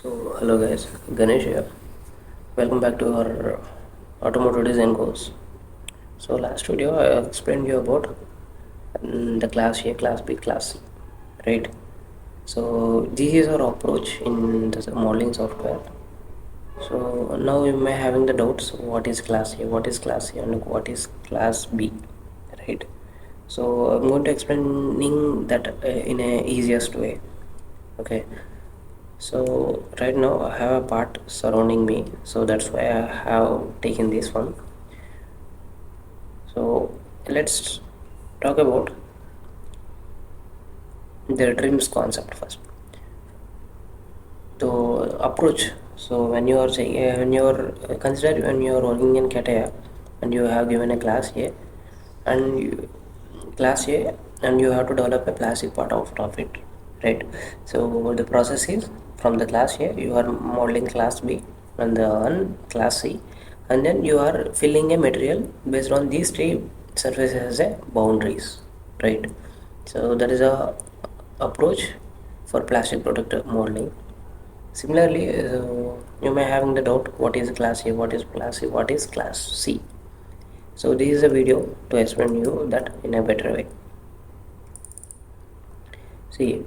So hello guys, Ganesh here. Welcome back to our automotive design course. So last video I explained you about the class A, class B, class C, right? So this is our approach in the modeling software. So now you may having the doubts what is class A, what is class C, and what is class B, right? So I'm going to explaining that in a easiest way. Okay, so right now I have a part surrounding me, so that's why I have taken this one. So let's talk about the trims concept first. So approach. So when you are saying when you are consider when you are working in CATA and you have given a class A and class A and you have to develop a plastic part out of it, right? So the process is from the class A you are modeling class B and then class C, and then you are filling a material based on these three surfaces as a boundaries, right? So that is a approach for plastic product modeling. Similarly, you may having the doubt what is class A, what is class C, what is class C. So this is a video to explain you that in a better way. See,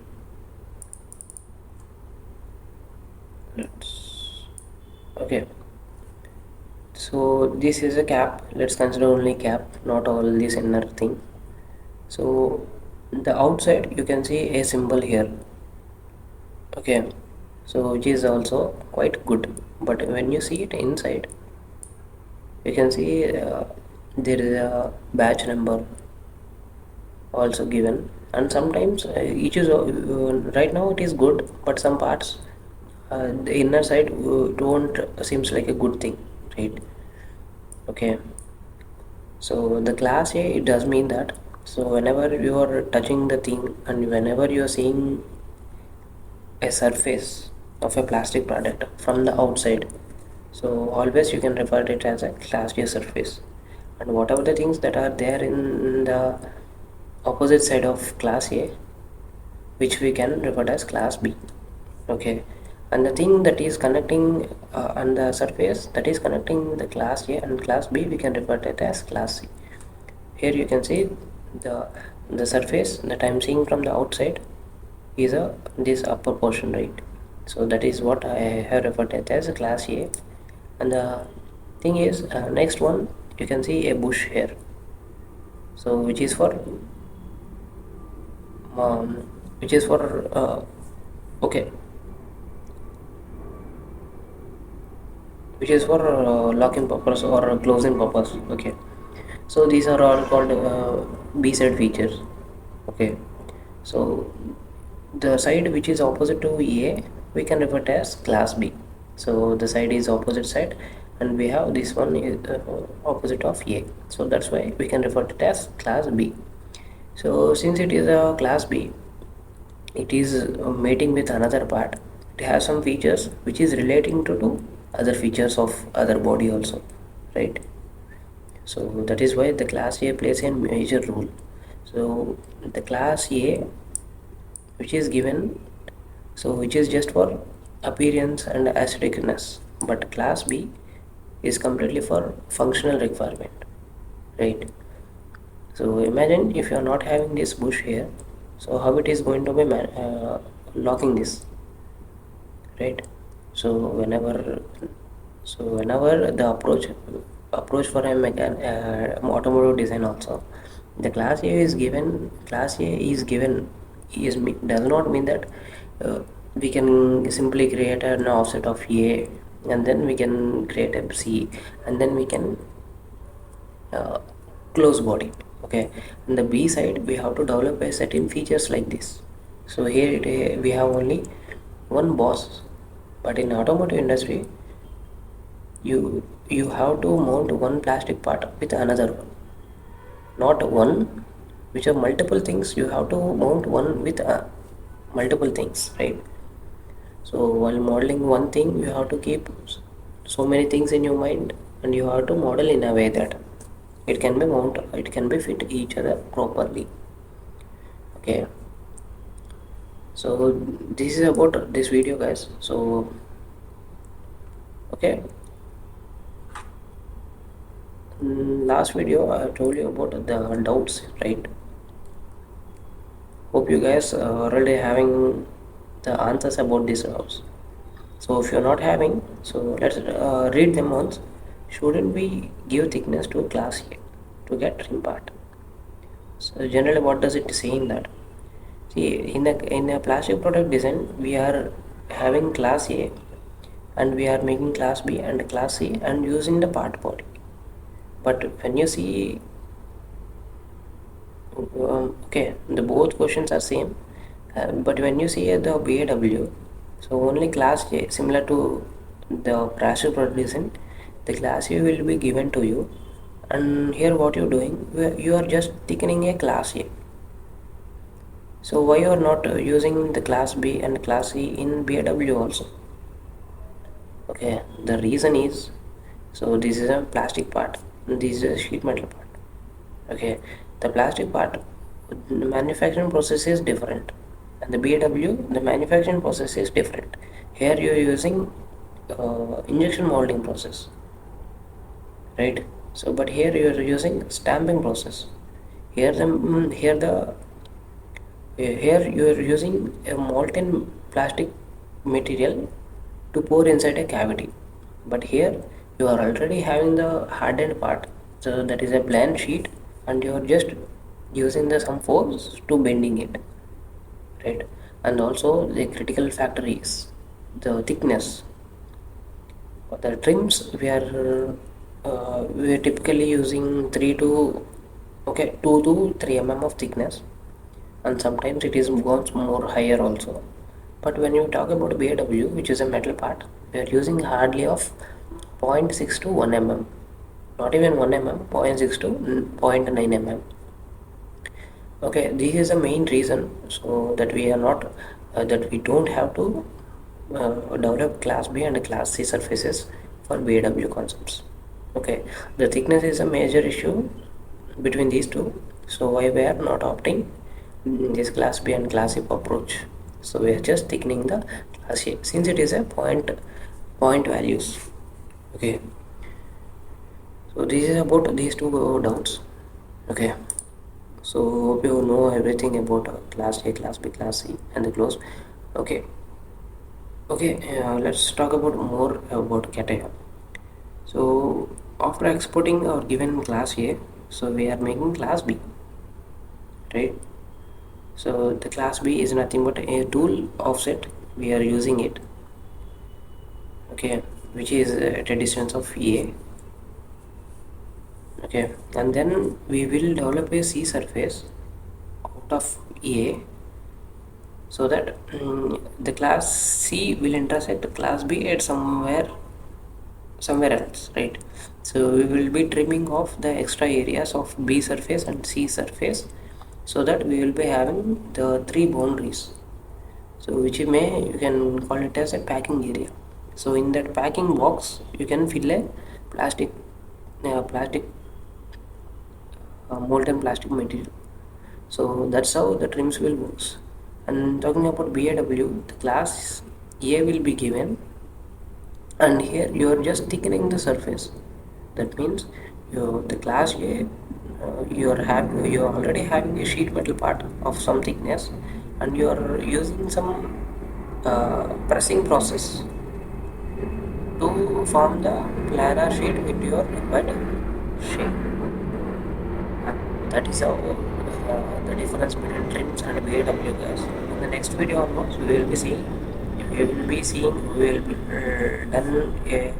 okay. So this is a cap. Let's consider only cap, not all this inner thing. So the outside you can see a symbol here. Okay, so which is also quite good. But when you see it inside, you can see there is a batch number also given, and sometimes each is right now it is good, but some parts the inner side don't seems like a good thing, right? Okay, so the class A, it does mean that so whenever you are touching the thing and whenever you are seeing a surface of a plastic product from the outside, so always you can refer it as a class A surface, and whatever the things that are there in the opposite side of class A, which we can refer as class B. Okay, and the thing that is connecting on the surface that is connecting the class A and class B, we can refer to it as class C. Here you can see the surface that I am seeing from the outside is a this upper portion, right? So that is what I have referred to it as a class A. And the thing is next one you can see a bush here, so um, which is for okay, which is for locking purpose or closing purpose. Okay, so these are all called B side features. Okay, so the side which is opposite to A we can refer to as class B. So the side is opposite side and we have this one is opposite of A, so that's why we can refer to it as class B. So since it is a class B, it is mating with another part. It has some features which is relating to other features of other body also, right? So that is why the class A plays a major role. So the class A which is given, so which is just for appearance and aestheticness, but class B is completely for functional requirement, right? So imagine if you are not having this bush here, so how it is going to be locking this, right? So whenever the approach for a automotive design also, the class A is given does not mean that uh, we can simply create an offset of A and then we can create a C and then we can uh, close body. Okay, on the B side we have to develop a certain features like this. So here we have only one boss, but in automotive industry you have to mount one plastic part with another one, not one which are multiple things. You have to mount one with multiple things, right? So while modeling one thing you have to keep so many things in your mind and you have to model in a way that it can be mounted, it can be fit each other properly. Okay, So this is about this video, guys. So okay, last video I told you about the doubts, right? Hope you guys are already having the answers about these doubts. So if you're not having, so let's read them once. Shouldn't we give thickness to class A to get trim part? So generally, what does it say in that? See, in a plastic product design, we are having class A, and we are making class B and class C and using the part body. But when you see, okay, the both questions are same, but when you see the BAW, so only class A, similar to the plastic product design, the class A will be given to you, and here what you're doing, you are just thickening a class A. So why you are not using the class B and class C in BAW also? Okay, the reason is, so this is a plastic part, this is a sheet metal part. Okay, the plastic part, the manufacturing process is different, and the BAW, the manufacturing process is different. Here you are using injection molding process, right? So but here you are using stamping process. Here you are using a molten plastic material to pour inside a cavity, but here you are already having the hardened part, so that is a bland sheet, and you are just using the some force to bending it, right? And also the critical factor is the thickness. The trims we are typically using 2 to 3 mm of thickness, and sometimes it is goes more higher also. But when you talk about BAW, which is a metal part, we are using hardly of zero point 0.6 to 1 mm, not even 1 mm, 0.6 to 0.9 mm. Okay, this is the main reason, so that we are not that we don't have to develop class B and class C surfaces for BAW concepts. Okay, the thickness is a major issue between these two, so why we are not opting this class B and class C approach. So we are just thickening the class A since it is a point values. Okay, so this is about these two doubts. Okay, so hope you know everything about class A, class B, class C, and the close. Okay, let's talk about more about cation. So after exporting our given class A, so we are making class B, right? So the class B is nothing but a tool offset. We are using it, okay, which is at a distance of A. Okay, and then we will develop a C surface out of A, so that the class C will intersect class B at somewhere else, right? So we will be trimming off the extra areas of B surface and C surface, so that we will be having the three boundaries, so which you can call it as a packing area. So in that packing box you can fill a plastic plastic molten plastic material. So that's how the trims will works. And talking about BAW, the class A will be given, and here you are just thickening the surface. That means the class A, you are already having a sheet metal part of some thickness, and you are using some pressing process to form the planar sheet with your required shape. That is how the difference between trims and BAW, guys. In the next video onwards, we will be done a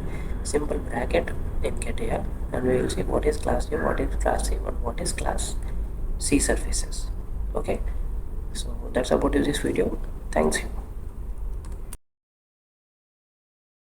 simple bracket in CATIA, and we will see what is class A, what is class C, and what is class C surfaces. Okay, so that's about this video. Thanks you.